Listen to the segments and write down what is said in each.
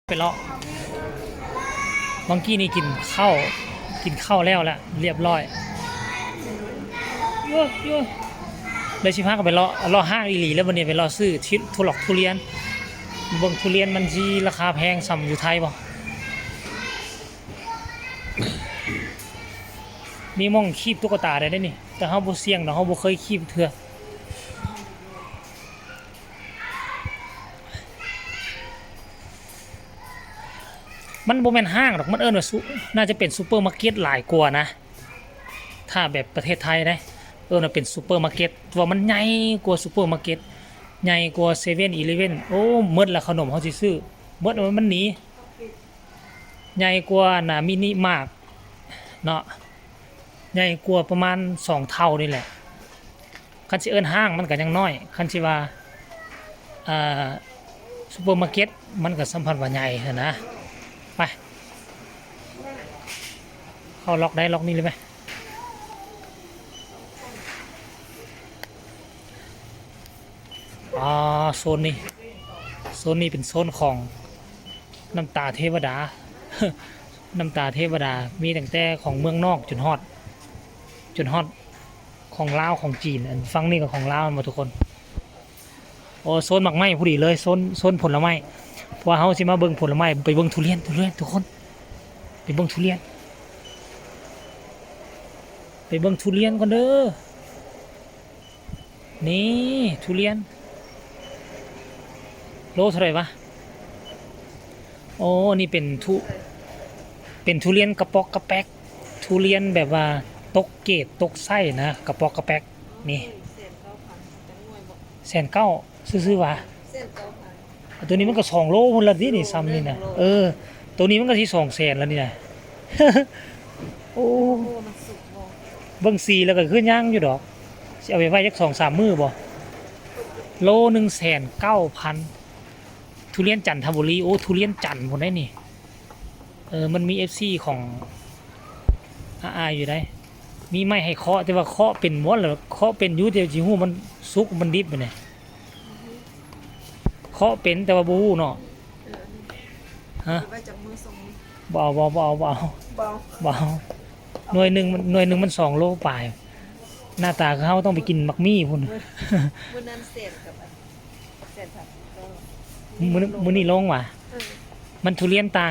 ไปเลาะบางกี้นี่กินข้าวแล้วละเรียบร้อยยั่วเลยชิพาก็ไปเลาะห้างอีหลีแล้ววันนี้ไปเลาะซื้อทุเรียนเบิ่งทุเรียนมันสิราคาแพงส่ำอยู่ไทยบ่มีม่องคีบตุ๊กตาได้นี่แต่เฮาบ่เสี่ยงเนาะเฮาบ่เคยคีบเทื่อมันบ่แม่นห้างหรอกมันเอิ้นว่าน่าจะเป็นซูเปอร์มาร์เก็ตหลายกว่านะถ้าแบบประเทศไทยได้เอิ้นว่าเป็นซูเปอร์มาร์เก็ตว่ามันใหญ่กว่าซูเปอร์มาร์เก็ตใหญ่กว่า7-Elevenโอ้หมดละขนมเฮาสิซื้อหมดมันหนีใหญ่กว่าน่ะมินิมาร์ทเนาะใหญ่กว่าประมาณ2เท่านี่แหละคันสิเอิ้นห้างมันก็ยังน้อยคันสิว่าซูเปอร์มาร์เก็ตมันก็สัมพันธ์ว่าใหญ่นะไปเข้าล็อกได้ล็อกนี้เลยไหมโซนนี้เป็นโซนของน้ำตาเทวดา น้ำตาเทวดามีตั้งแต่ของเมืองนอกจนฮอดของลาวของจีนฟังนี่กับของลาวมาทุกคนโอ้โซนหมักไม้พอดีเลยโซนผลไม้เพราะเฮาสิมาเบิ่งผลไม้ไปเบิ่งทุเรียนทุกคนไปเบิ่งทุเรียนก่อนเด้อนี่ทุเรียนโลเท่าไหร่วะโอ้นี่เป็นทุเรียนกระปอกกระแป๊กทุเรียนแบบว่าตกเกตตกไส้นะกระปอกกระแป๊กนี่1,900ซื้อๆวะตัวนี้มันก็2 โลพุ่นละนี่ซ้ำนี่นะตัวนี้มันก็สิ200,000แล้วนี่นะ โอ้เบิ่งสีแล้วก็คือย่างอยู่ดอกสิเอาไปไว้จัก 2-3 มื้อบ่โล 1,900,000ทุเรียนจันทบุรีโอ้ทุเรียนจันทร์พุ่นได้นี่มันมี FC ของอยู่ได้มีไม้ให้เคาะแต่ว่าเคาะเป็นบ่ล่ะเคาะเป็นอยู่แต่สิฮู้มันสุกมันดิบนี่เคาะเป็นแต่ว่าบ่ฮู้เนาะฮะบ่หน่วยหนึงมัน2 โลปลายหน้าตาเขาต้องไปกินมักมี่พุ่นมื้อนั้นเศษกับเศษผักมื้อนี้ลงว่ะมันทุเรียนต่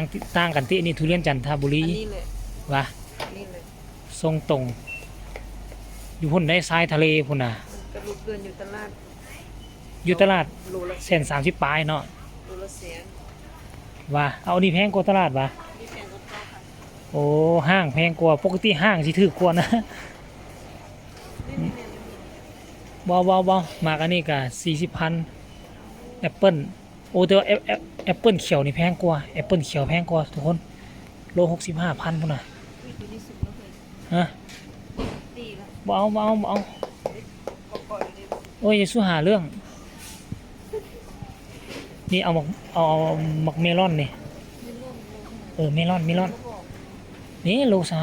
างกันตินี่ทุเรียนจันทบุรีอันนี้เลยว่ะนี่เลยทรงตรงอยู่พุ่นได้ทรายทะเลพุ่นน่ะกระดูกเกินอยู่ตลาด130ปลายเนาะโลละแสนว่ะเอานี่แพงกว่าตลาดว่ะนี่แพงกว่าโอ้ห้างแพงกว่าปกติห้างสิถูกกว่านะบ่มากอันนี้ก็40,000แอปเปิ้ลโอ้แต่ว่าแอปเปิ้ลเขียวนี่แพงกว่าแอปเปิ้ลเขียวแพงกว่าทุกคนโล 65,000พุ่นน่ะฮะบ่เอาโอ้ยอย่าสู้หาเรื่องนี่เอาหมักเมลอนนี่เมลอนนี่โล 5,000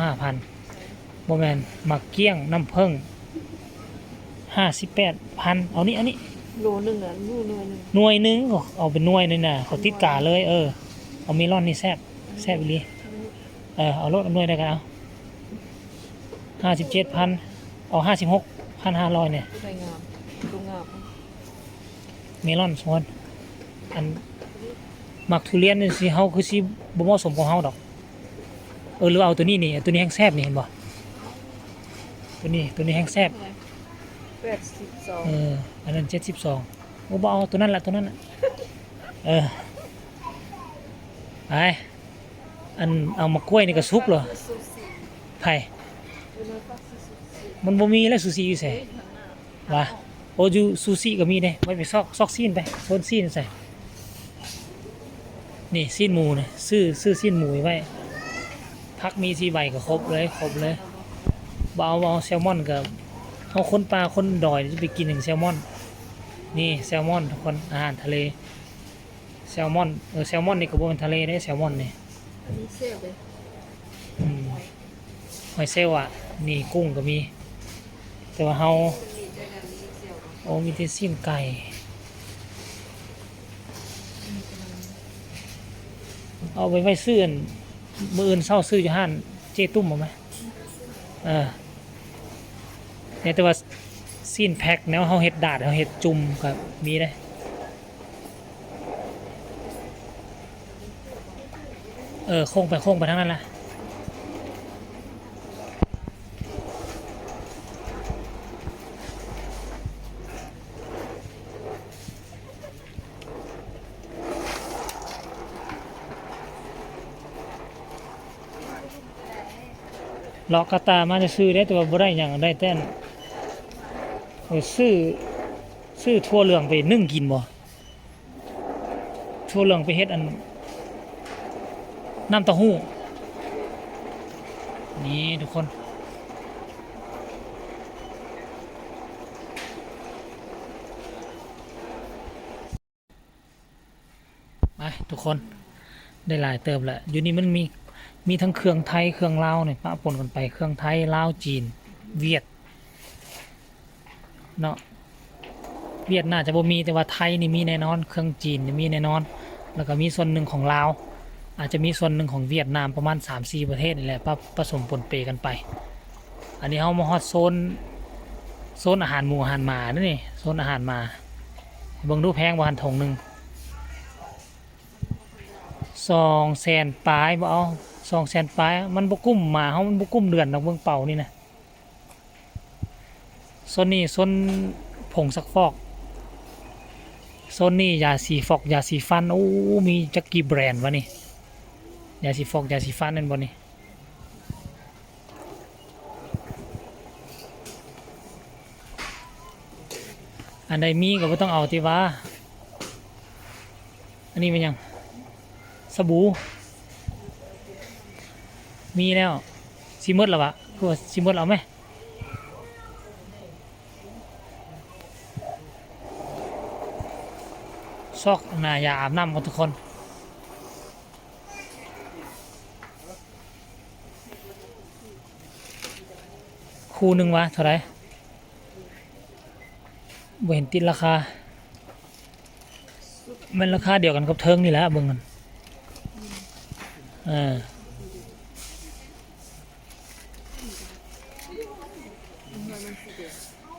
บ่แม่นหมักเกี้ยงน้ำผึ้ง58,000เอานี่โลนึงน่ะหน่วยนึงก็เอาเป็นหน่วยนึงน่ะเขาติดกาเลยเอาเมลอนนี่แซ่บอีหลีเอารถหน่วยได้กันเอา57,000เอา56,500เนี่ยเมลอนส่วนอันหมักทุเรียนนี่สิเฮาคือสิบ่เหมาะสมของเฮาดอกหรือเอาตัวนี้ตัวนี้แห้งแซ่บนี่เห็นบ่ตัวนี้แห้งแซ่บ82อันนั้น72โอ้บ่เอาตัวนั้นล่ะไปอันเอามากล้วยนี่ก็สุกเหรอไผมันบ่มีแล้วซูชิอยู่ไสวะโอ้อยู่ซูชิก็มีเด้ไว้ไปซอกซีนไปโซนซีนใส่นี่ซีนหมูนี่ซื้อซีนหมูไว้ผักมี4 ใบก็ครบเลยบ่เอาแซลมอนก็เอาคนปลาคนดอยจะไปกินถึงแซลมอนนี่แซลมอนทุกคนอาหารทะเลแซลมอนแซลมอนนี่ก็บ่เป็นทะเลได้แซลมอนนี่อันนี้เซลเลยหอยเซลนี่กุ้งก็มีแต่ว่าเฮาโอ้มีแต่ซีนไก่ เอาไว้ซื้ออันมื้ออื่นเช้าซื้ออยู่ห้านเจตุ้มเอาไหมเออเนี่ยแต่ว่าซีนแพ็คแนวเฮาเฮ็ดดาดเฮาเฮ็ดจุ่มก็มีเด้โค้งไปทั้งนั้นแหละเลาะกระตามาจะซื้อได้แต่ว่าบ่ได้หยังได้แต่ซื้อทั่วเหลืองไปนึ่งกินบ่ทั่วเหลืองไปเฮ็ดอันน้ำเต้าหู้นี่ทุกคนไปทุกคนได้หลายเติบแหละอยู่นี่มันมีทั้งเครื่องไทยเครื่องลาวเนี่ยปะปนกันไปเครื่องไทยลาวจีนเวียดเนาะเวียดน่าจะบ่มีแต่ว่าไทยนี่มีแน่นอนเครื่องจีนนี่มีแน่นอนแล้วก็มีส่วนหนึ่งของลาวอาจจะมีส่วนหนึ่งของเวียดนามประมาณ 3-4 ประเทศนี่แหละผสมปนเปกันไปอันนี้เฮามาฮอดโซนอาหารหมูอาหารหมานี่โซนอาหารหมาเบิ่งดูแพงบ่หันถงหนึง200,000ปลายบ่เอา200,000ปลายมันบ่กุ้มหมาเฮามันบ่กุ้มเดือนดอกเบิ่งเป่านี่นะโซนนี้โซนผงซักฟอกโซนนี้ยาสีฟอกยาสีฟันโอ้มีจักกี่แบรนด์วะนี่ยาสีฟอกยาสีฟันนั่นบ่นี่อันใดมีก็บ่ต้องเอาติว่าอันนี้เป็นหยังสบู่มีแล้วสิหมดแล้ววะคือว่าสิหมดเอาไหมซอกหน้ายาอาบน้ำกันทุกคนคู่หนึ่งวะเท่าไหร่บ่เห็นติดราคามันราคาเดียวกันกับเทิงนี่แหละเบิ่งกัน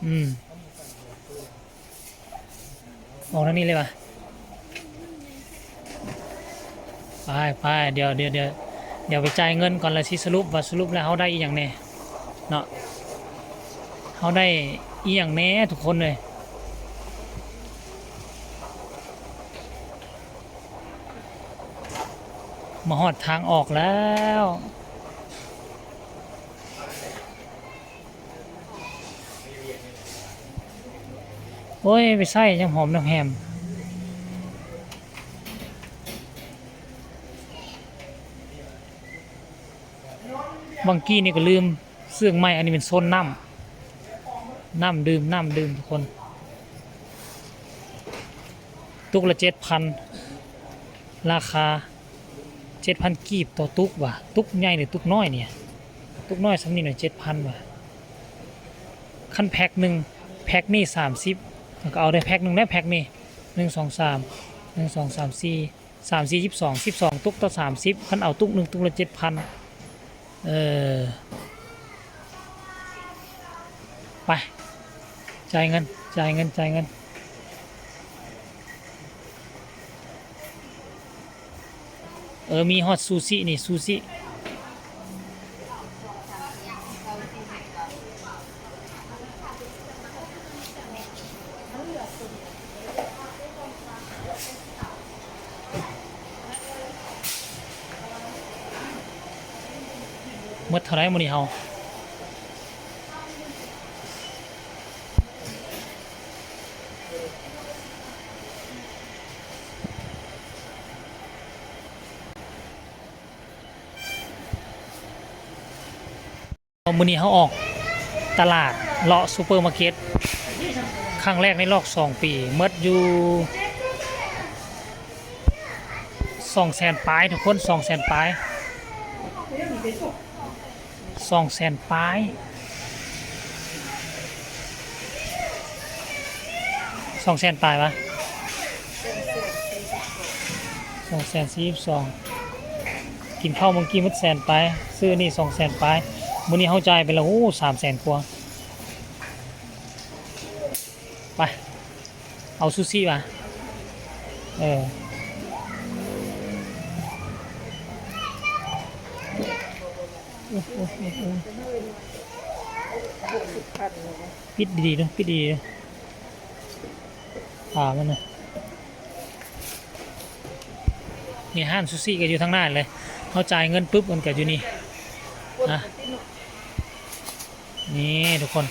อืมออกทางนี้เลยป่ะไปเดี๋ยวไปจ่ายเงินก่อนแล้วสิสรุปแล้วเขาได้อีหยังแน่เนาะเขาได้อีหยังแน่ทุกคนเลยมาฮอดทางออกแล้วโอ้ยไปใส่ยังหอมน้ำแฮมบางกี้นี่ก็ลืมเสื่องไม้อันนี้เป็นโซนน้ำดื่มทุกคนตุกละ7,000ราคา7,000กีบต่อตุกว่ะตุกใหญ่หรือตุกน้อยเนี่ยตุกน้อยสำนี่หน่อย7,000ว่ะขั้นแพ็คหนึ่งแพ็คนี่30แล้วก็เอาได้แพ็คหนึ่งได้แพ็คนี่1 2 3 12 ตุกต่อ30ขั้นเอาตุกหนึ่งตุกละ7,000ไปจ่ายเงินมีฮอตซูชินี่ซูชิหมดเท่าไรมื้อนี้เฮามื้อนี้เฮาออกตลาดเลาะซูเปอร์มาร์เก็ตครั้งแรกในรอบ2 ปีหมดอยู่200,000ปลายทุกคน200,000ปลาย200,000ปลาย200,000ปลายวะ242 กินข้าวเมื่อกี้มันแสนไปซื้อนี่200,000ไปมื้อนี้เฮาจ่ายไปแล้วโอ้300,000กว่าไปเอาซูชิมาเออปิดดีๆนะปิดดีๆนะมันนะนี่ห้านซูชิก็อยู่ทางหน้าเลยเขาจ่ายเงินปุ๊บมันก็อยู่นี่นะนี่ทุกคน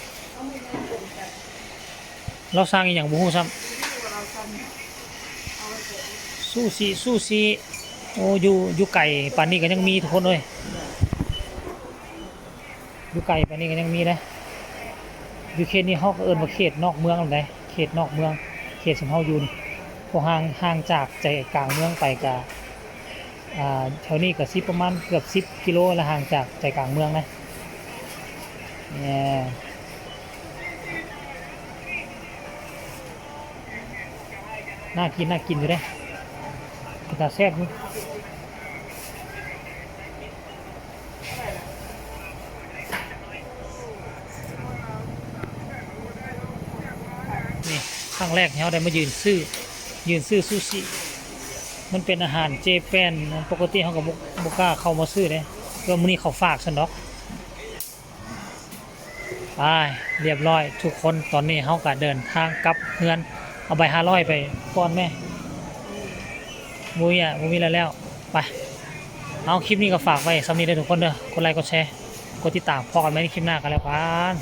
เราสร้างอีกอย่างบูฮูซ้ำซูชิโอ้อยู่ไก่ปานนี้ก็ยังมีทุกคนเลยอยู่ไก่ปานนี้ก็ยังมีนะอยู่เขตนี้เขาก็เอิ้นว่าเขตนอกเมืองอะไรเขตนอกเมืองเขตสมเฮาอยู่นี่พอห่างจากใจกลางเมืองไปกะแถวนี้ก็ประมาณเกือบ10 กิโลละห่างจากใจกลางเมืองนะเนี่ยน่ากินอยู่เด้ตาแซ่บนี่นี่ครั้งแรกเราได้มายืนซื้อซูชิมันเป็นอาหารเจแปนปกติเขาก็บ่กล้าเข้ามาซื้อเลยก็มื้อนี้เขาฝากซันดอกไปเรียบร้อยทุกคนตอนนี้เขาก็เดินทางกลับเฮือนเอาใบ500ไปป้อนแม่มุ้ยมีแล้วไปเอาคลิปนี้ก็ฝากไว้สำหรับนี้เด้อทุกคนเด้อกดไลค์กดแชร์กดติดตามพอกันไหมในคลิปหน้ากันแล้วกัน